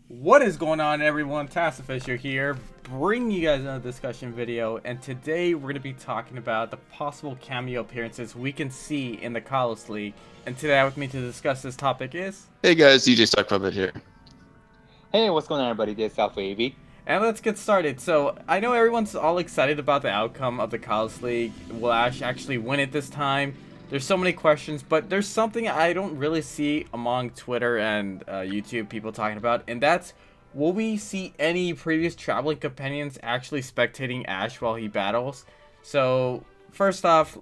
What is going on, everyone? TASOfficial here, bringing you guys another discussion video, and today we're going to be talking about the possible cameo appearances we can see in the Kalos League. And today with me to discuss this topic is... Hey guys, DJ Stock Puppet here. Hey, what's going on, everybody? This is Alpha AV. And let's get started. So, I know everyone's all excited about the outcome of the Kalos League. Will Ash actually win it this time? There's so many questions, but there's something I don't really see among Twitter and YouTube people talking about, and that's, will we see any previous traveling companions actually spectating Ash while he battles? So, first off,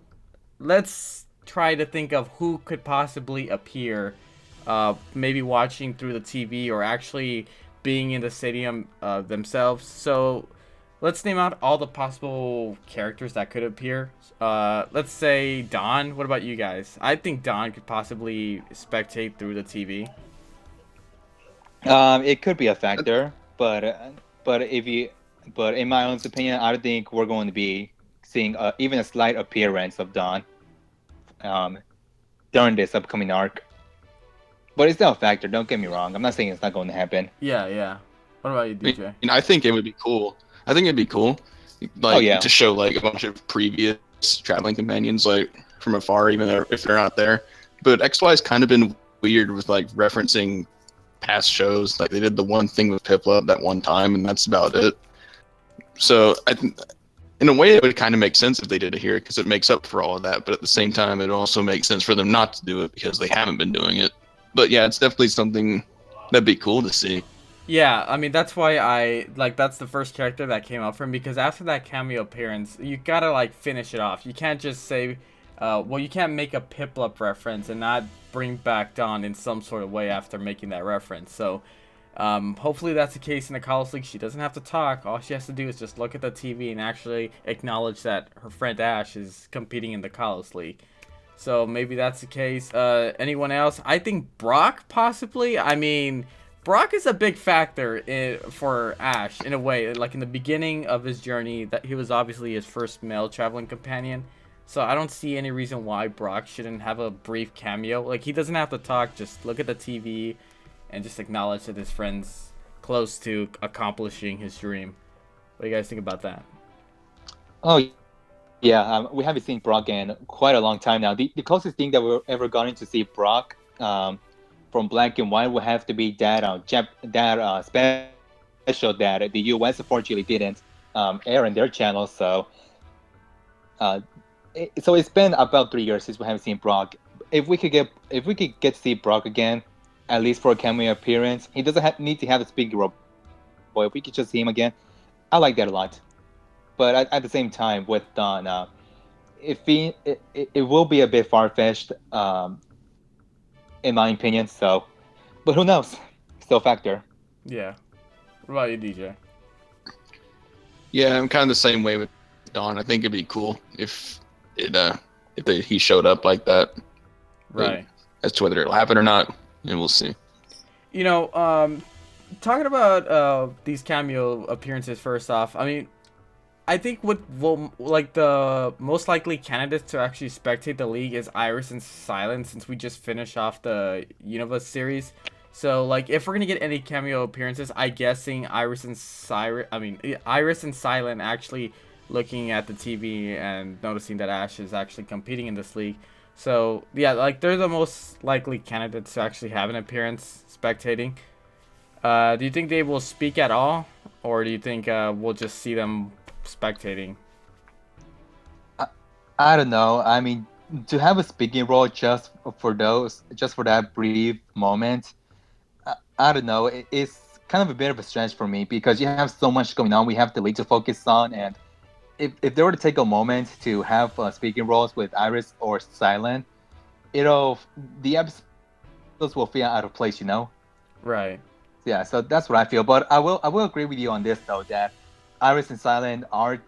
let's try to think of who could possibly appear, maybe watching through the TV or actually being in the stadium themselves. So, let's name out all the possible characters that could appear. Let's say Dawn. What about you guys? I think Dawn could possibly spectate through the TV. It could be a factor, but in my own opinion, I think we're going to be seeing even a slight appearance of Dawn during this upcoming arc. But it's not a factor. Don't get me wrong. I'm not saying it's not going to happen. Yeah. What about you, DJ? I think it would be cool. I think it'd be cool, to show like a bunch of previous traveling companions like from afar, even if they're not there. But XY's kind of been weird with like referencing past shows. Like they did the one thing with Piplup that one time, and that's about it. So in a way, it would kind of make sense if they did it here because it makes up for all of that. But at the same time, it also makes sense for them not to do it because they haven't been doing it. But yeah, it's definitely something that'd be cool to see. Yeah, I mean, that's why that's the first character that came up from, because after that cameo appearance, you gotta, like, finish it off. You can't just say, you can't make a Piplup reference and not bring back Dawn in some sort of way after making that reference. So, hopefully that's the case in the Kalos League. She doesn't have to talk. All she has to do is just look at the TV and actually acknowledge that her friend Ash is competing in the Kalos League. So, maybe that's the case. Anyone else? I think Brock, possibly. I mean, Brock is a big factor for Ash, in a way. Like, in the beginning of his journey, that he was obviously his first male traveling companion. So I don't see any reason why Brock shouldn't have a brief cameo. Like, he doesn't have to talk, just look at the TV and just acknowledge that his friend's close to accomplishing his dream. What do you guys think about that? Oh, yeah. We haven't seen Brock in quite a long time now. The closest thing that we've ever gotten to see Brock from Black and White would have to be that special that the US unfortunately didn't air in their channel. So it's been about 3 years since we haven't seen Brock. If we could get to see Brock again, at least for a cameo appearance, he doesn't need to have a speaking role. But if we could just see him again, I like that a lot. But at the same time, with Dawn, it will be a bit far-fetched, in my opinion. So, but who knows? Still a factor. Yeah. What about you, DJ? Yeah, I'm kind of the same way with Dawn. I think it'd be cool if he showed up like that. Right. As to whether it'll happen or not, and we'll see. You know, talking about these cameo appearances first off, I mean, I think the most likely candidates to actually spectate the league is Iris and Silent, since we just finished off the Unova series. So, like, if we're gonna get any cameo appearances, I guess seeing Iris and Silent actually looking at the TV and noticing that Ash is actually competing in this league. So, yeah, like, they're the most likely candidates to actually have an appearance spectating. Do you think they will speak at all? Or do you think we'll just see them spectating? I don't know. I mean, to have a speaking role just for that brief moment, I don't know. It's kind of a bit of a stretch for me because you have so much going on. We have the lead to focus on, and if they were to take a moment to have speaking roles with Iris or Silent, the episodes will feel out of place, you know? Right. Yeah, so that's what I feel. But I will agree with you on this though, that Iris and Silent are,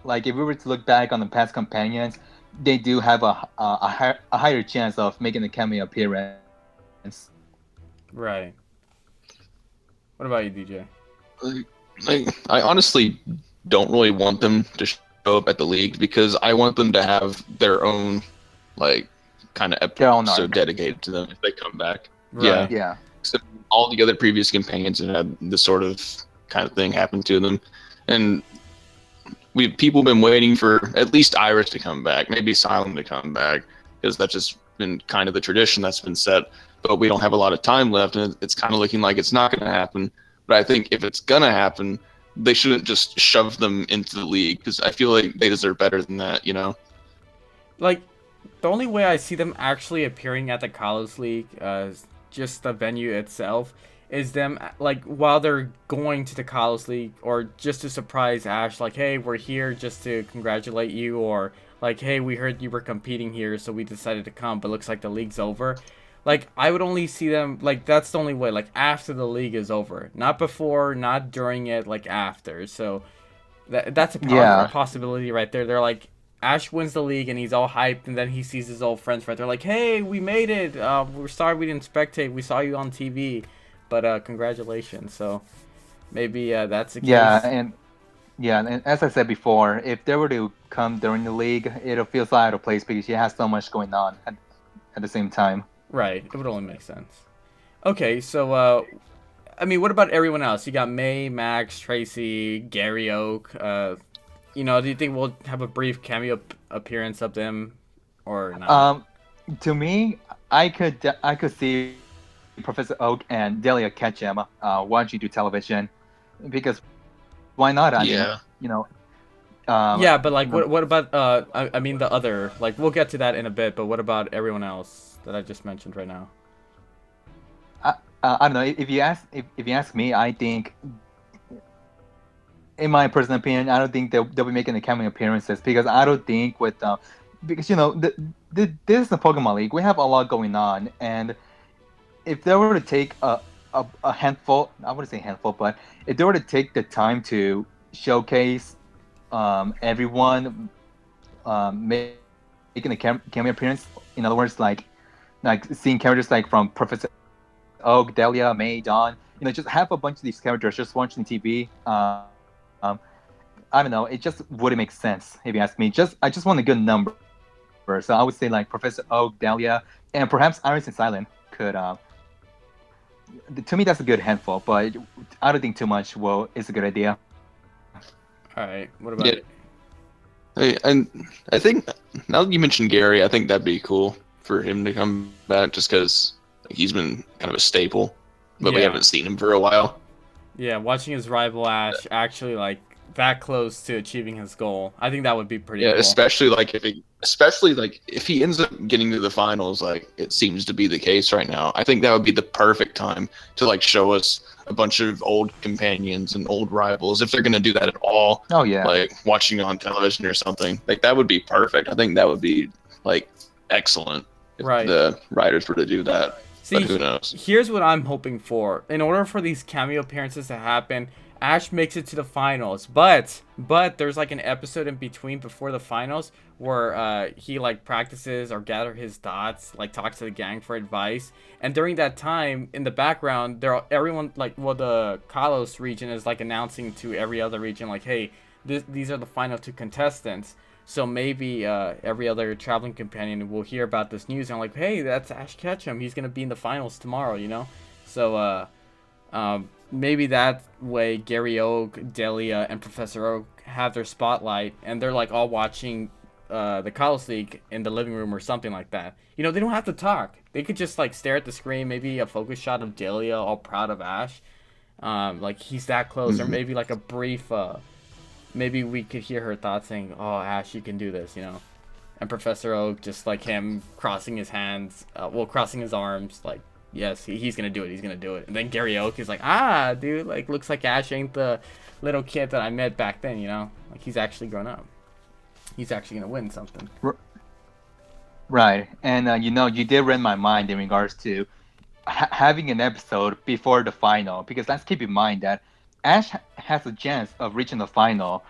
like, if we were to look back on the past companions, they do have a higher chance of making a cameo appearance. Right. What about you, DJ? I honestly don't really want them to show up at the league because I want them to have their own like kind of Their own episode arc. dedicated to them if they come back. Right. Yeah. So all the other previous companions have had this sort of kind of thing happen to them, and people been waiting for at least Iris to come back, maybe Silent to come back, because that's just been kind of the tradition that's been set. But we don't have a lot of time left, and it's kind of looking like it's not going to happen. But I think if it's going to happen, they shouldn't just shove them into the league, because I feel like they deserve better than that, you know? Like, the only way I see them actually appearing at the Kalos League, just the venue itself, is them, like, while they're going to the Kalos League, or just to surprise Ash, like, hey, we're here just to congratulate you, or, like, hey, we heard you were competing here, so we decided to come, but looks like the league's over. Like, I would only see them, like, that's the only way, like, after the league is over. Not before, not during it, like, after. So, that's a possibility right there. They're like, Ash wins the league and he's all hyped, and then he sees his old friends right there, like, hey, we made it. We're sorry we didn't spectate. We saw you on TV, but congratulations. So maybe that's the case. And as I said before, if they were to come during the league, it'll feel so out of place because he has so much going on at the same time. Right. It would only make sense. Okay, so I mean, what about everyone else? You got May, Max, Tracy, Gary Oak. You know, do you think we'll have a brief cameo appearance of them, or not? To me, I could see Professor Oak and Delia catch him watching do television, because why not? I mean, you know. Yeah, but like, what about I mean the other, like, we'll get to that in a bit, but what about everyone else that I just mentioned right now? I don't know. If you ask me, I think, in my personal opinion, I don't think they'll be making the cameo appearances, because I don't think because, you know, this is the Pokemon League. We have a lot going on, and if they were to take a handful, I wouldn't say handful, but if they were to take the time to showcase everyone making a cameo appearance, in other words, like seeing characters like from Professor Oak, Delia, May, Dawn, you know, just have a bunch of these characters just watching TV. I don't know, it just wouldn't make sense if you ask me. I just want a good number. So I would say like Professor Oak, Delia, and perhaps Iris and Silent could. To me, that's a good handful, but I don't think too much is a good idea. All right, what about it? Hey, and I think now that you mentioned Gary, I think that'd be cool for him to come back, just because he's been kind of a staple, but we haven't seen him for a while. Yeah, watching his rival Ash actually like that close to achieving his goal, I think that would be pretty cool. especially if he ends up getting to the finals, like it seems to be the case right now. I think that would be the perfect time to like show us a bunch of old companions and old rivals, if they're gonna do that at all. Oh yeah, like watching on television or something. Like that would be perfect. I think that would be like excellent if the writers were to do that. See, but who knows? Here's what I'm hoping for. In order for these cameo appearances to happen, Ash makes it to the finals, but there's like an episode in between before the finals where he like practices or gather his thoughts, like talks to the gang for advice, and during that time in the background, everyone like the Kalos region is like announcing to every other region like, hey, these are the final two contestants. So maybe every other traveling companion will hear about this news and like, hey, that's Ash Ketchum. He's gonna be in the finals tomorrow, you know. So maybe that way Gary Oak, Delia, and Professor Oak have their spotlight, and they're like all watching the Kalos League in the living room or something like that. You know, they don't have to talk. They could just like stare at the screen, maybe a focus shot of Delia all proud of Ash. Like he's that close, or maybe like a brief, maybe we could hear her thoughts saying, oh, Ash, you can do this, you know. And Professor Oak just like him crossing his hands, crossing his arms, like, yes, he's gonna do it. He's gonna do it. And then Gary Oak is like, dude, like, looks like Ash ain't the little kid that I met back then, you know? Like, he's actually grown up. He's actually gonna win something. Right. And, you know, you did read my mind in regards to having an episode before the final, because let's keep in mind that Ash has a chance of reaching the final.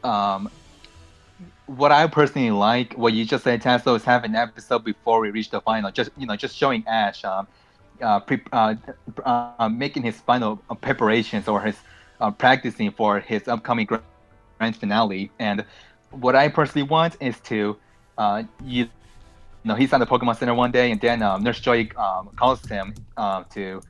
What I personally like, what you just said, Tasso, is have an episode before we reach the final. Just showing Ash making his final preparations, or his practicing for his upcoming grand finale. And what I personally want is to, he's at the Pokemon Center one day, and then Nurse Joy calls him to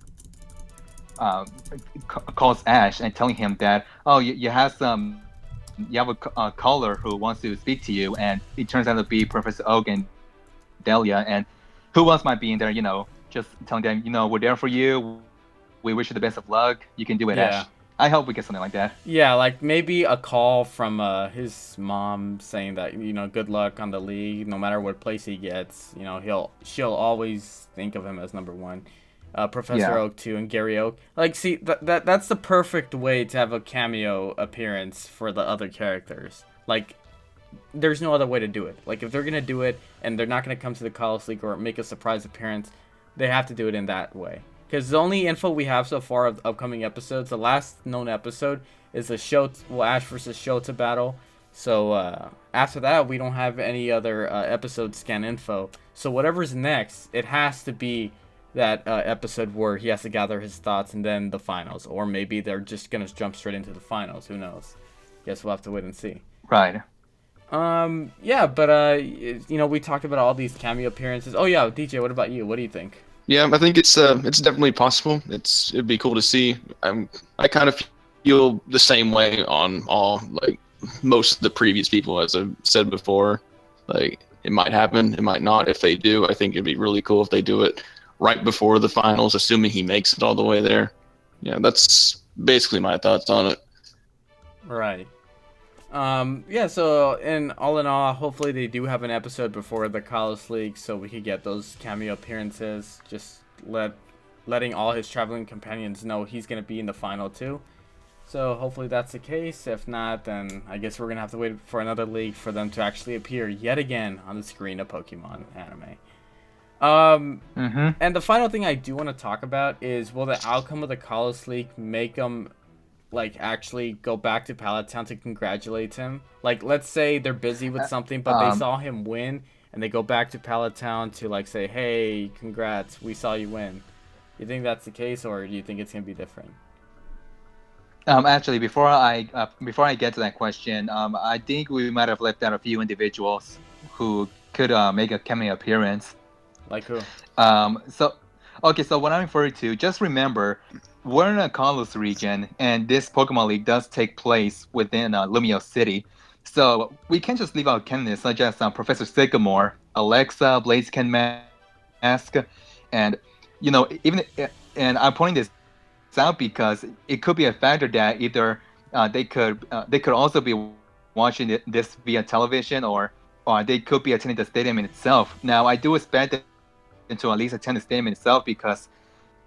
calls Ash and telling him that, oh, you have a caller who wants to speak to you, and it turns out to be Professor Oak and Delia, and who else might be in there, just telling them, we're there for you. We wish you the best of luck. You can do it, Yeah. Ash. I hope we get something like that. Yeah, like maybe a call from his mom saying that, good luck on the league, no matter what place he gets. She'll always think of him as number one. Professor Oak too, and Gary Oak. Like, see, that's the perfect way to have a cameo appearance for the other characters. Like, there's no other way to do it. Like, if they're gonna do it and they're not gonna come to the Kalos League or make a surprise appearance, they have to do it in that way. Because the only info we have so far of upcoming episodes, the last known episode is the Ash versus Shota battle. So after that, we don't have any other episode scan info. So whatever's next, it has to be that episode where he has to gather his thoughts and then the finals. Or maybe they're just going to jump straight into the finals. Who knows? Guess we'll have to wait and see. Right. Yeah, but we talked about all these cameo appearances. Oh yeah, DJ, what about you? What do you think? Yeah, I think it's definitely possible. It'd be cool to see. I kind of feel the same way on all, like, most of the previous people, as I've said before. Like, it might happen, it might not. If they do, I think it'd be really cool if they do it right before the finals, assuming he makes it all the way there. Yeah, that's basically my thoughts on it. Right. Yeah, so in all, hopefully they do have an episode before the Kalos League so we could get those cameo appearances, just letting all his traveling companions know he's going to be in the final too. So hopefully that's the case. If not, then I guess we're going to have to wait for another league for them to actually appear yet again on the screen of Pokemon anime. And the final thing I do want to talk about is, will the outcome of the Kalos League make them actually go back to Pallet Town to congratulate him? Like, let's say they're busy with something, but they saw him win, and they go back to Pallet Town to say, "Hey, congrats, we saw you win." You think that's the case, or do you think it's gonna be different? Actually, before I get to that question, I think we might have left out a few individuals who could make a cameo appearance. Like who? So what I'm referring to, just remember, we're in a Kalos region, and this Pokemon League does take place within Lumio City. So we can't just leave out candidates such as Professor Sycamore, Alexa, Blaziken Mask, and and I'm pointing this out because it could be a factor that either they could also be watching this via television, or they could be attending the stadium in itself. Now, I do expect them to at least attend the stadium itself because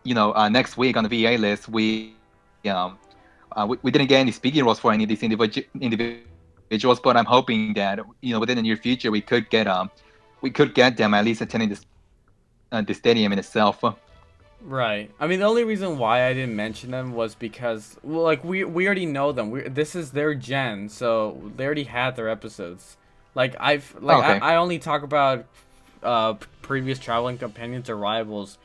next week on the VA list, we didn't get any speaking roles for any of these individuals, but I'm hoping that within the near future we could get them at least attending the stadium in itself. Right. I mean, the only reason why I didn't mention them was because, well, we already know them. This is their gen, so they already had their episodes. Okay. I only talk about previous traveling companions or rivals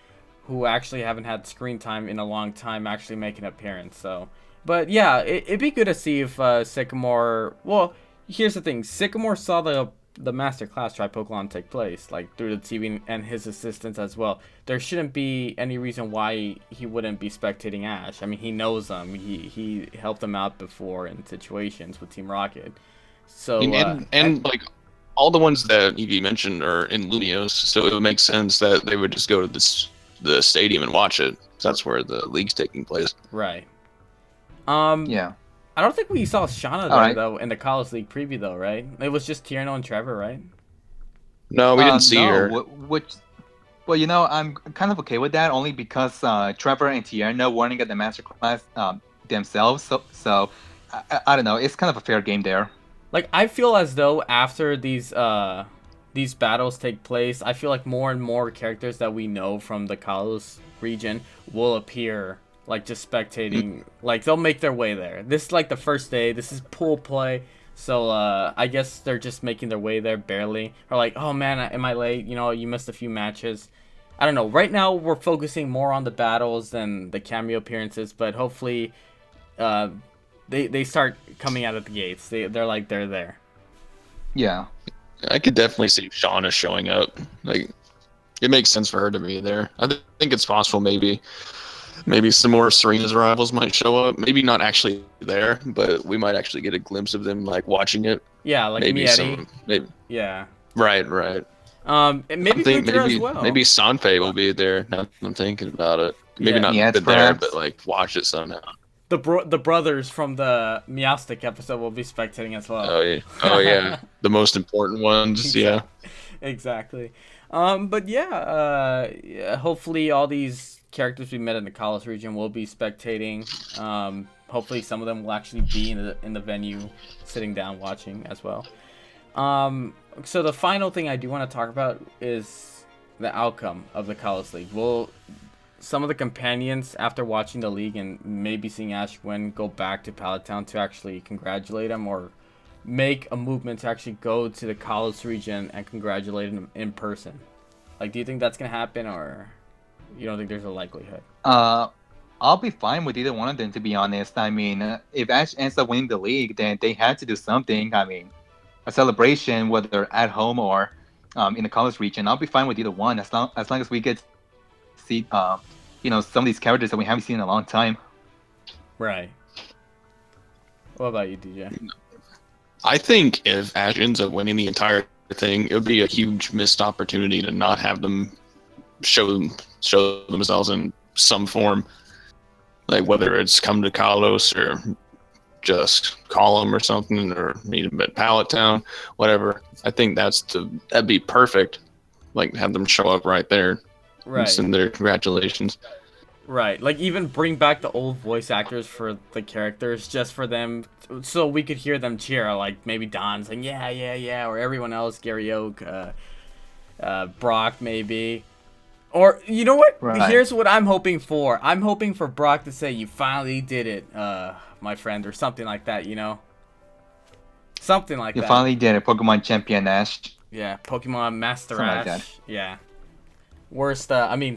who actually haven't had screen time in a long time actually make an appearance. So, but yeah, it'd be good to see if Sycamore. Well, here's the thing: Sycamore saw the master class try Pokemon take place through the TV and his assistants as well. There shouldn't be any reason why he wouldn't be spectating Ash. I mean, he knows them. He helped them out before in situations with Team Rocket. So and all the ones that Evie mentioned are in Lumios, so it would make sense that they would just go to the stadium and watch it. That's where the league's taking place. Right. Yeah. I don't think we saw Shauna there though in the Kalos League preview though, right? It was just Tierno and Trevor, right? No, we didn't see her. Well, I'm kind of okay with that only because Trevor and Tierno weren't at the master class themselves. So I don't know. It's kind of a fair game there. I feel as though after these battles take place, I feel like more and more characters that we know from the Kalos region will appear, just spectating. They'll make their way there. This is the first day. This is pool play. So I guess they're just making their way there barely. Or oh man, am I late? You missed a few matches. I don't know. Right now we're focusing more on the battles than the cameo appearances, but hopefully they start coming out of the gates. They're there. Yeah. I could definitely see Shauna showing up. Like, it makes sense for her to be there. I think it's possible maybe some more Serena's rivals might show up. Maybe not actually there, but we might actually get a glimpse of them like watching it. Yeah, like Maybe Mieti. maybe Yeah. right. And maybe I'm thinking Gujar as well. maybe Sanfei will be there. Now that I'm thinking about it. Maybe Yeah. not Yes, be there, perhaps. but like watch it somehow. The brothers from the Meowstic episode will be spectating as well. Oh yeah, the most important ones. Yeah. Exactly. But yeah, hopefully all these characters we met in the Kalos region will be spectating. Hopefully some of them will actually be in the venue, sitting down watching as well. So the final thing I do want to talk about is the outcome of the Kalos League. Will some of the companions, after watching the league and maybe seeing Ash win, go back to Pallet Town to actually congratulate him, or make a movement to actually go to the Kalos region and congratulate him in person? Like, do you think that's gonna happen, or you don't think there's a likelihood? I'll be fine with either one of them, to be honest. I mean, if Ash ends up winning the league, then they had to do something. I mean, a celebration, whether at home or in the college region. I'll be fine with either one, as long as we get to see some of these characters that we haven't seen in a long time. Right. What about you, DJ? I think if Ash ends up winning the entire thing, it would be a huge missed opportunity to not have them show themselves in some form, like whether it's come to Kalos or just call them or something, or meet them at Pallet Town, whatever. I think that'd be perfect. Like, have them show up right there and Right. send their congratulations. Right, like even bring back the old voice actors for the characters, just for them, so we could hear them cheer. Like maybe Don saying yeah, yeah, yeah, or everyone else, Gary Oak, Brock maybe. Or you know what? Right. Here's what I'm hoping for. I'm hoping for Brock to say, "You finally did it, my friend," or something like that. You know, something like You that. finally did it, Pokemon Champion Ash. Yeah, Pokemon Master Something Ash. like that. Yeah.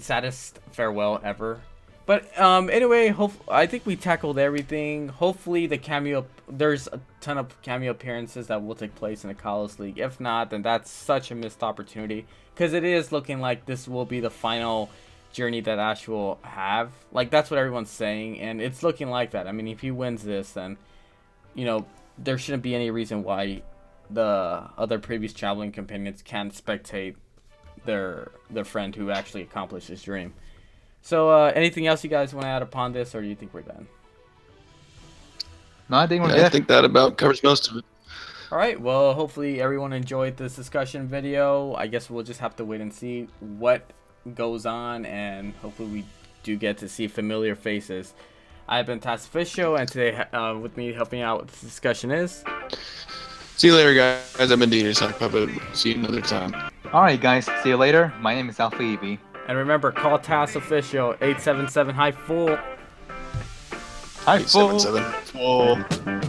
Saddest farewell ever. But anyway, I think we tackled everything. Hopefully there's a ton of cameo appearances that will take place in the Kalos League. If not, then that's such a missed opportunity, because it is looking like this will be the final journey that Ash will have. Like, that's what everyone's saying, and it's looking like that. I mean, if he wins this, then there shouldn't be any reason why the other previous traveling companions can't spectate their friend who actually accomplished his dream. So, anything else you guys want to add upon this, or do you think we're done? No, I think we're I good. think that about covers most of it. All right. Well, hopefully everyone enjoyed this discussion video. I guess we'll just have to wait and see what goes on, and hopefully we do get to see familiar faces. I've been TASOfficial, and today with me helping out with this discussion is... See you later, guys. I've been DJ Sock Puppet. See you another time. Alright, guys. See you later. My name is Alpha Eevee. And remember, call TASOfficial 877 High Full. Hi, Full. 877. Full.